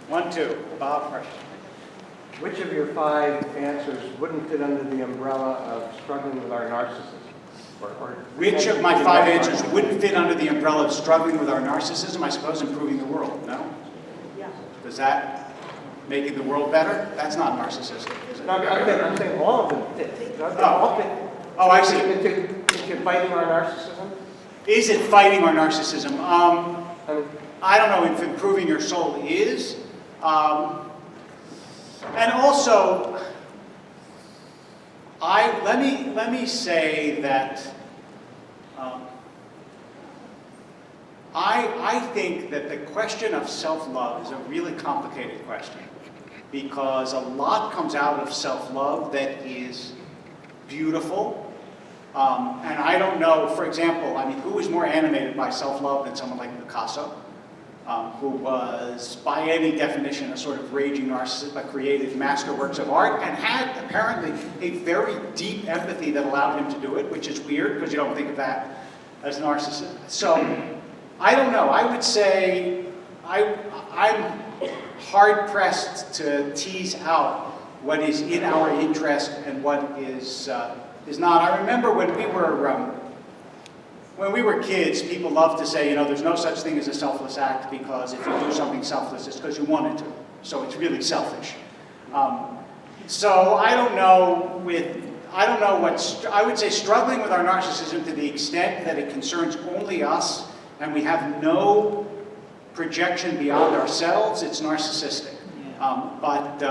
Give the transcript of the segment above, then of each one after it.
1, 2. Bob first. Which of your 5 answers wouldn't fit under the umbrella of struggling with our narcissism? Which of my 5 answers wouldn't fit under the umbrella of struggling with our narcissism? I suppose improving the world, no? Yeah. Does that making the world better? That's not narcissistic, is it? No, I'm saying all of them fit. Oh. fit. Oh, I see. Into fighting our narcissism? Is it fighting our narcissism? I mean, I don't know if improving your soul is. And also, let me say that I think that the question of self-love is a really complicated question, because a lot comes out of self-love that is beautiful. And I don't know, for example, I mean, who is more animated by self-love than someone like Picasso, who was, by any definition, a sort of raging narcissist, but created masterworks of art, and had apparently a very deep empathy that allowed him to do it, which is weird, because you don't think of that as narcissism. So, I don't know. I would say I'm hard-pressed to tease out what is in our interest and what is not. I remember when we were kids, people loved to say, you know, there's no such thing as a selfless act, because if you do something selfless, it's because you wanted to. So it's really selfish. So I don't know I would say struggling with our narcissism to the extent that it concerns only us and we have no projection beyond ourselves, it's narcissistic. But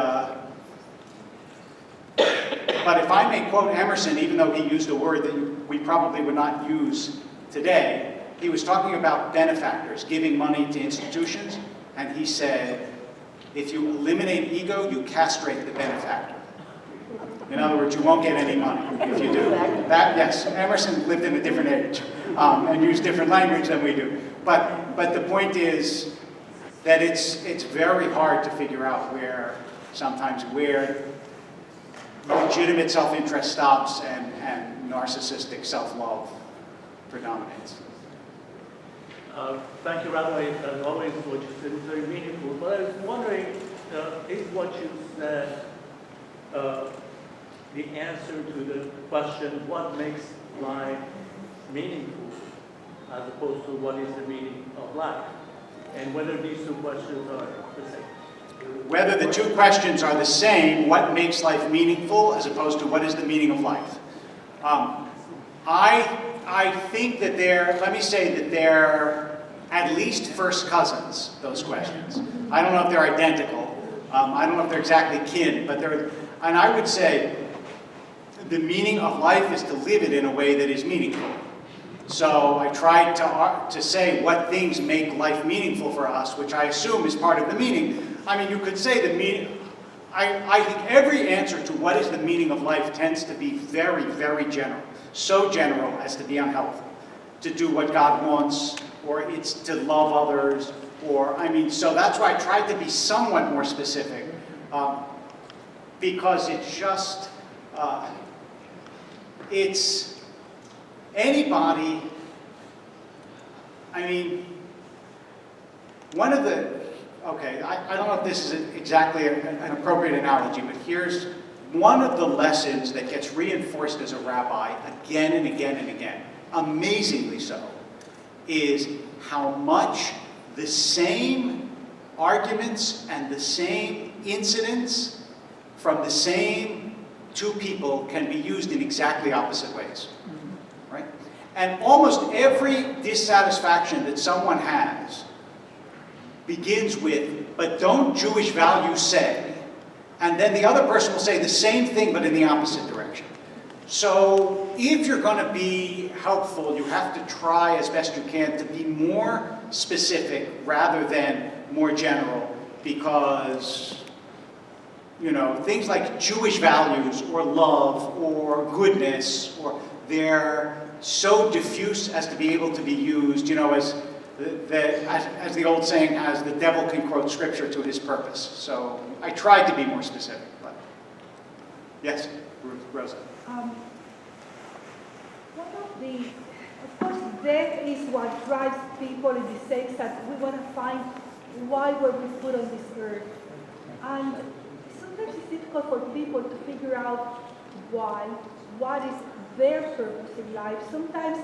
if I may quote Emerson, even though he used a word that we probably would not use today, he was talking about benefactors, giving money to institutions, and he said, if you eliminate ego, you castrate the benefactor. In other words, you won't get any money if you do. That, yes, Emerson lived in a different age and used different language than we do. But the point is that it's very hard to figure out where legitimate self-interest stops and narcissistic self-love predominates. Thank you, Rabbi. As always, what you said is very meaningful. But I was wondering, is what you said the answer to the question, what makes life meaningful, as opposed to what is the meaning of life? And whether these 2 questions are the same. Whether the 2 questions are the same, what makes life meaningful, as opposed to what is the meaning of life. I think that they're at least first cousins, those questions. I don't know if they're identical. I don't know if they're exactly kin, but and I would say the meaning of life is to live it in a way that is meaningful. So I tried to say what things make life meaningful for us, which I assume is part of the meaning. I mean, you could say the meaning. I think every answer to what is the meaning of life tends to be very, very general. So general as to be unhelpful. To do what God wants, or it's to love others, so that's why I tried to be somewhat more specific, because it's just, it's anybody, I mean, one of the, okay, I don't know if this is exactly an appropriate analogy, but here's one of the lessons that gets reinforced as a rabbi again and again and again, amazingly so, is how much the same arguments and the same incidents from the same 2 people can be used in exactly opposite ways, right? And almost every dissatisfaction that someone has begins with, but don't Jewish values say, and then the other person will say the same thing but in the opposite direction. So if you're going to be helpful, you have to try as best you can to be more specific rather than more general, because, you know, things like Jewish values or love or goodness, they're so diffuse as to be able to be used, you know, as the old saying has, the devil can quote scripture to his purpose. So I tried to be more specific, but yes, Rosa. What of of course, death is what drives people in the sense that we want to find why were we put on this earth? And sometimes it's difficult for people to figure out why, what is their purpose in life. Sometimes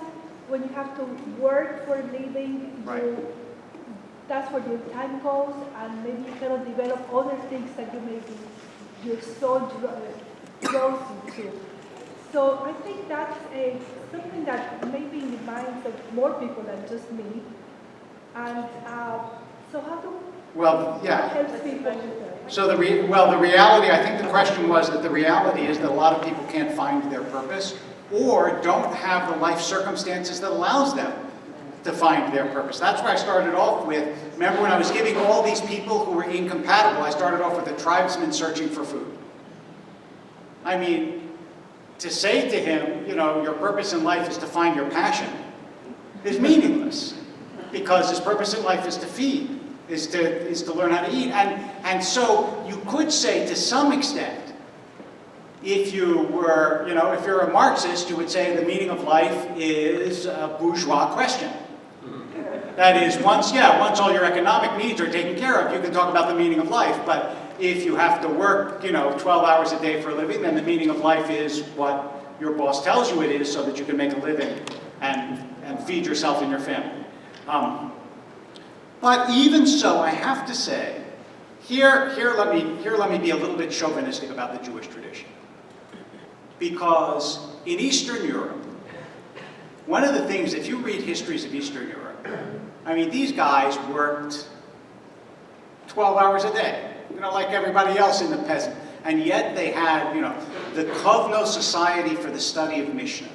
when you have to work for a living, Right. that's where your time goes, and maybe you cannot develop other things that your soul grows into. So I think that's something that may be in the minds of more people than just me. And so how do help people with that? So the reality, I think the question was that the reality is that a lot of people can't find their purpose or don't have the life circumstances that allows them to find their purpose. That's where I started off with. Remember when I was giving all these people who were incompatible, I started off with a tribesman searching for food. I mean, to say to him, your purpose in life is to find your passion is meaningless, because his purpose in life is to feed, is to learn how to eat. And so you could say to some extent, if you were, if you're a Marxist, you would say the meaning of life is a bourgeois question. That is, once all your economic needs are taken care of, you can talk about the meaning of life. But if you have to work, 12 hours a day for a living, then the meaning of life is what your boss tells you it is, so that you can make a living and feed yourself and your family. But even so, I have to say, here let me be a little bit chauvinistic about the Jewish tradition. Because in Eastern Europe, one of the things, if you read histories of Eastern Europe, I mean, these guys worked 12 hours a day, like everybody else in the peasant. And yet they had, the Kovno Society for the Study of Mishnah,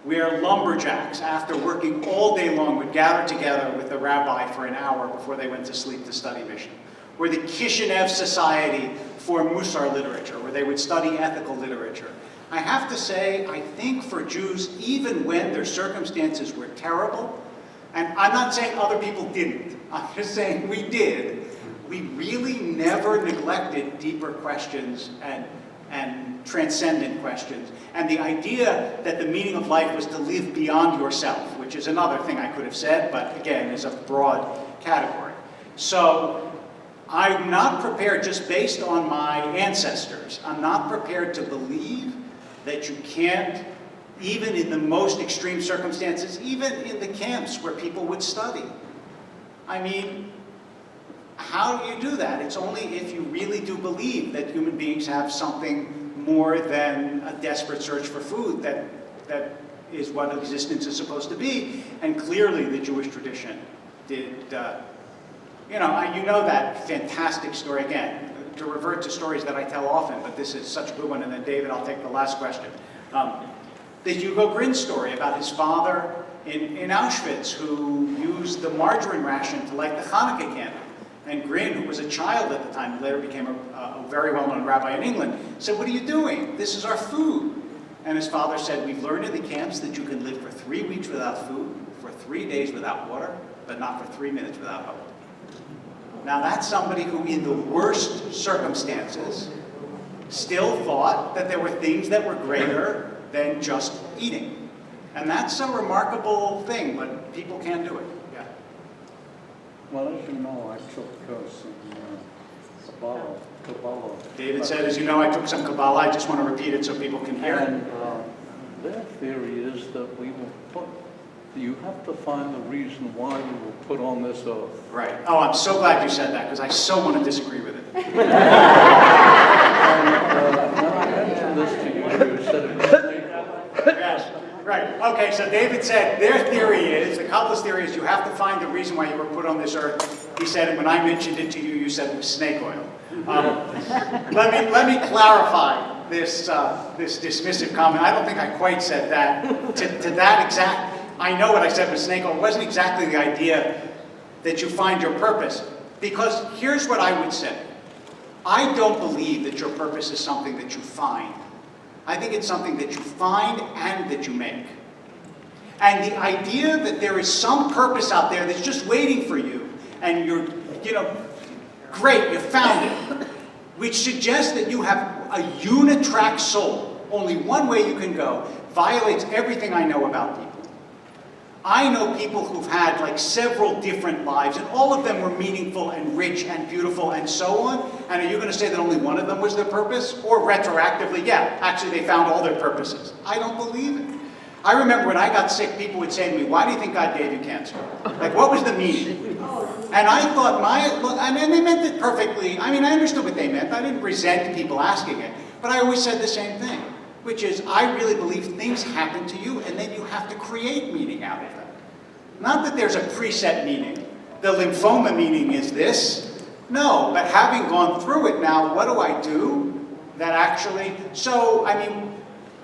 where lumberjacks, after working all day long, would gather together with the rabbi for an hour before they went to sleep to study Mishnah. Or the Kishinev Society for Musar literature, where they would study ethical literature. I have to say, I think for Jews, even when their circumstances were terrible, and I'm not saying other people didn't, I'm just saying we did, we really never neglected deeper questions and transcendent questions. And the idea that the meaning of life was to live beyond yourself, which is another thing I could have said, but again, is a broad category. So I'm not prepared, just based on my ancestors, I'm not prepared to believe that you can't, even in the most extreme circumstances, even in the camps where people would study. I mean, how do you do that? It's only if you really do believe that human beings have something more than a desperate search for food that is what existence is supposed to be. And clearly the Jewish tradition did, you know that fantastic story again, to revert to stories that I tell often, but this is such a good one, and then David, I'll take the last question. The Hugo Grin story about his father in Auschwitz who used the margarine ration to light the Hanukkah candle. And Grin, who was a child at the time, who later became a very well-known rabbi in England, said, "What are you doing? This is our food." And his father said, "We've learned in the camps that you can live for 3 weeks without food, for 3 days without water, but not for 3 minutes without hope." Now that's somebody who, in the worst circumstances, still thought that there were things that were greater than just eating. And that's a remarkable thing, but people can do it. Yeah. Well, as you know, I took some Kabbalah. David said, as you know, I took some Kabbalah. I just want to repeat it so people can hear it. And their theory is that you have to find the reason why you were put on this earth. Right. Oh, I'm so glad you said that, because I so want to disagree with it. And when I mentioned this to you, you said it was snake. Yes. Right. Okay, so David said their theory is, the Kabbalist theory is, you have to find the reason why you were put on this earth. He said, and when I mentioned it to you, you said it was snake oil. Let me clarify this dismissive comment. I don't think I quite said that to that exact. I know what I said with snake oil. It wasn't exactly the idea that you find your purpose. Because here's what I would say. I don't believe that your purpose is something that you find. I think it's something that you find and that you make. And the idea that there is some purpose out there that's just waiting for you, and you're, great, you found it, which suggests that you have a unitrack soul, only one way you can go, violates everything I know about people. I know people who've had like several different lives, and all of them were meaningful and rich and beautiful and so on. And are you going to say that only one of them was their purpose? Or retroactively, yeah, actually they found all their purposes. I don't believe it. I remember when I got sick, people would say to me, why do you think God gave you cancer? Like, what was the meaning? And I thought and they meant it perfectly. I mean, I understood what they meant. I didn't resent people asking it. But I always said the same thing, which is, I really believe things happen to you, and then you have to create meaning out of them. Not that there's a preset meaning. The lymphoma meaning is this. No, but having gone through it now, what do I do that actually... So, I mean,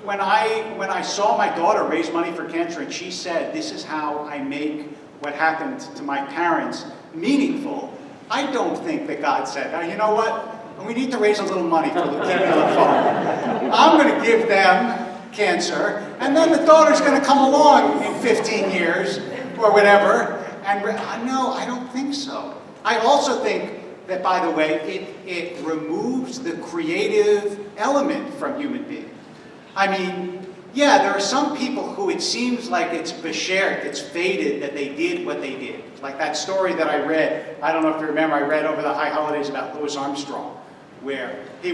when I saw my daughter raise money for cancer, and she said, this is how I make what happened to my parents meaningful, I don't think that God said, oh, you know what? We need to raise a little money for leukemia lymphoma. I'm going to give them cancer, and then the daughter's going to come along in 15 years, or whatever. And no, I don't think so. I also think that, by the way, it removes the creative element from human beings. I mean, yeah, there are some people who it seems like it's beshert, it's fated that they did what they did. Like that story that I read, I don't know if you remember, I read over the high holidays about Louis Armstrong, where he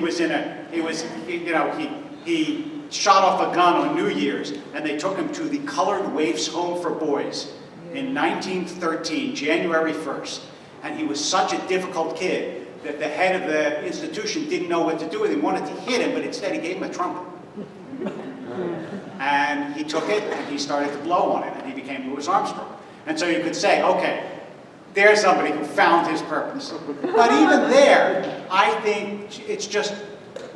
shot off a gun on New Year's, and they took him to the Colored Waifs Home for Boys in 1913, January 1st. And he was such a difficult kid that the head of the institution didn't know what to do with him, wanted to hit him, but instead he gave him a trumpet. And he took it, and he started to blow on it, and he became Louis Armstrong. And so you could say, okay, there's somebody who found his purpose. But even there, I think it's just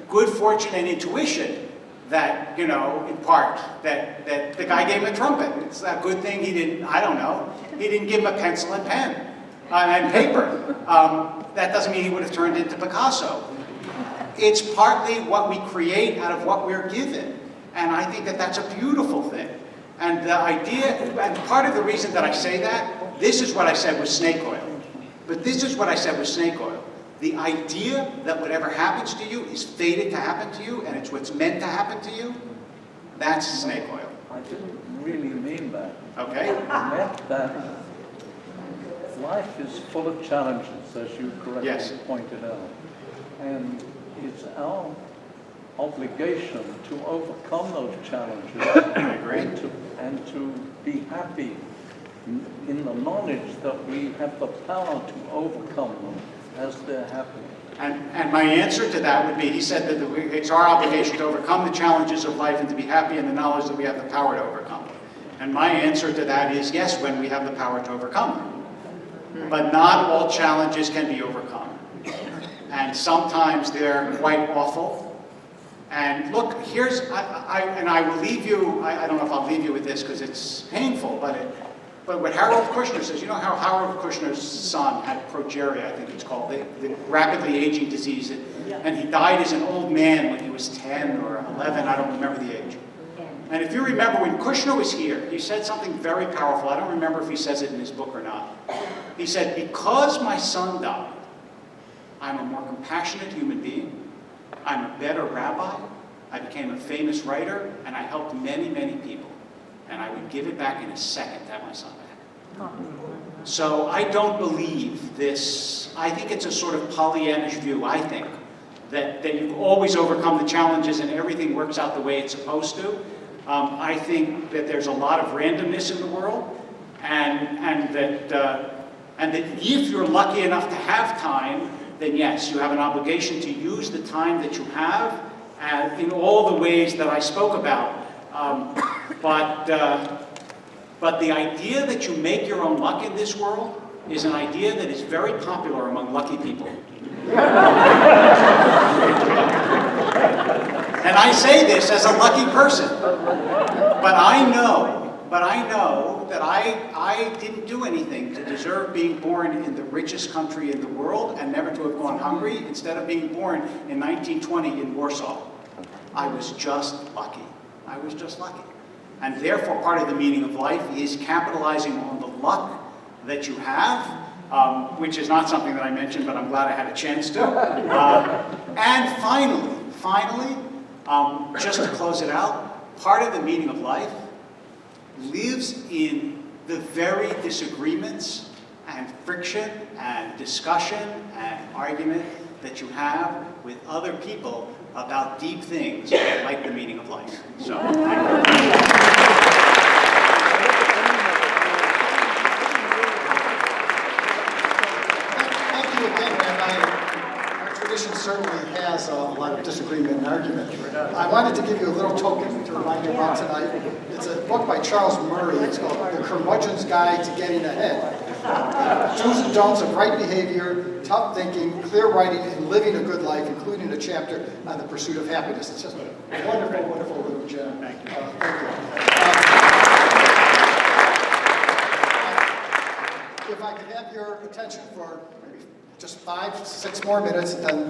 good fortune and intuition that, you know, in part, that the guy gave him a trumpet. It's a good thing he didn't, I don't know, he didn't give him a pencil and pen and paper. That doesn't mean he would have turned into Picasso. It's partly what we create out of what we're given. And I think that that's a beautiful thing. And the idea, and part of the reason that I say that, this is what I said with snake oil. But this is what I said with snake oil. The idea that whatever happens to you is fated to happen to you, and it's what's meant to happen to you, that's snake oil. I didn't really mean that. Okay? I meant that life is full of challenges, as you correctly pointed out. And it's our obligation to overcome those challenges. I agree. And to be happy in the knowledge that we have the power to overcome them as they're happening. And my answer to that would be, he said that it's our obligation to overcome the challenges of life and to be happy in the knowledge that we have the power to overcome them. And my answer to that is yes, when we have the power to overcome them. But not all challenges can be overcome. And sometimes they're quite awful. And look, here's, I will leave you, I don't know if I'll leave you with this because it's painful, but what Harold Kushner says, you know how Harold Kushner's son had progeria, I think it's called, the rapidly aging disease, and he died as an old man when he was 10 or 11, I don't remember the age. And if you remember, when Kushner was here, he said something very powerful. I don't remember if he says it in his book or not. He said, because my son died, I'm a more compassionate human being, I'm a better rabbi, I became a famous writer, and I helped many, many people. And I would give it back in a second to have my son back. So I don't believe this. I think it's a sort of Pollyannish view, I think, that you've always overcome the challenges and everything works out the way it's supposed to. I think that there's a lot of randomness in the world, and that if you're lucky enough to have time, then yes, you have an obligation to use the time that you have in all the ways that I spoke about. But the idea that you make your own luck in this world is an idea that is very popular among lucky people. And I say this as a lucky person. But I know that I didn't do anything to deserve being born in the richest country in the world and never to have gone hungry instead of being born in 1920 in Warsaw. I was just lucky. I was just lucky. And therefore, part of the meaning of life is capitalizing on the luck that you have, which is not something that I mentioned, but I'm glad I had a chance to. And finally, just to close it out, part of the meaning of life lives in the very disagreements and friction and discussion and argument that you have with other people about deep things like the meaning of life. So, thank you again, Rabbi. Our tradition certainly has a lot of disagreement and argument. I wanted to give you a little token to remind you about tonight. It's a book by Charles Murray. It's called The Curmudgeon's Guide to Getting Ahead. Do's and don'ts of right behavior, tough thinking, clear writing, and living a good life, including a chapter on the pursuit of happiness. It's just a wonderful, wonderful little gem. Thank you. Thank you. If I could have your attention for maybe just 5-6 more minutes, then